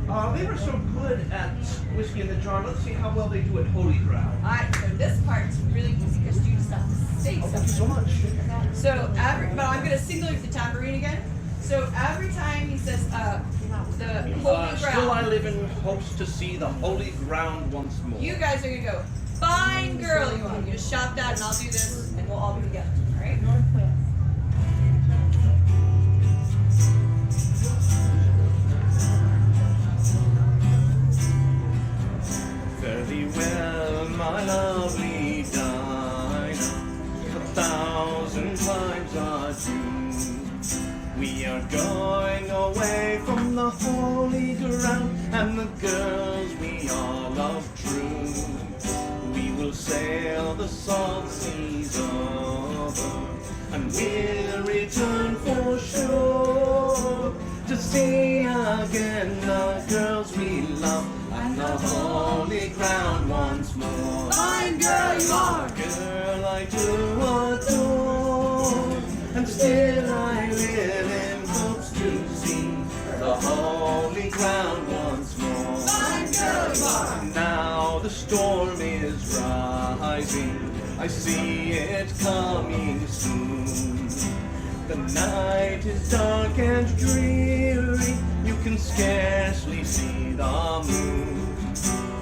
They were so good at Whiskey in the Jar. Let's see how well they do at Holy Ground. Alright, so this part's really easy because you just have to say Oh, thank you so something. much. So but I'm gonna signal you the tambourine again. So every time he says the holy Still I ground, live in hopes to see the holy ground once more. you guys are gonna go, fine girl you are. You just shout that and I'll do this and we'll all be together. Alright? Fare thee well, my lovely Dinah, 1,000 times adieu. We are going away from the holy ground, and the girls we all love true. We will sail the salt seas over, and we'll return for sure, to see again the girls we love, and the holy ground once more. Fine girl you are! Girl I do adore, and still I live in hopes to see the holy ground once more. Fine girl you are! Now the storm is rising, I see it coming soon. The night is dark and dreary, you can scarcely see the moon.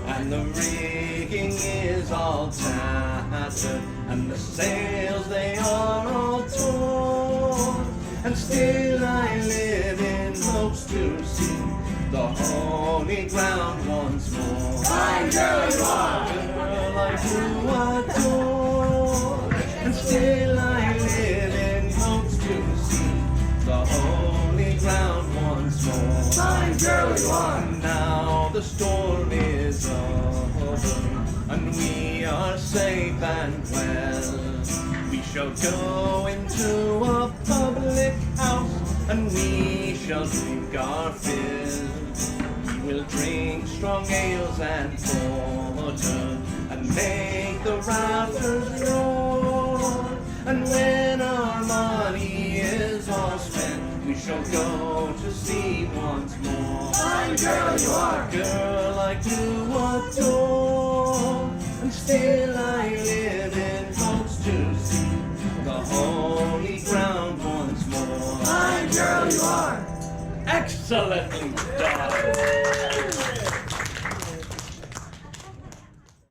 And the rigging is all tattered, and the sails they are all torn. And still I live in hopes to see the holy ground once more. Fine girl you are! Girl I do adore, and still I live in hopes to see the holy ground once more. Fine girl you are! Now the storm is over, and we are safe and well. We shall go into a public house, and we shall drink our fill. We will drink strong ales and porter, and make the rafters roar. And when our money is all spent, we shall go to sea once more. Fine girl you are! Girl I do adore, and still I live in hopes to see the holy ground once more. Fine girl you are! Excellently done!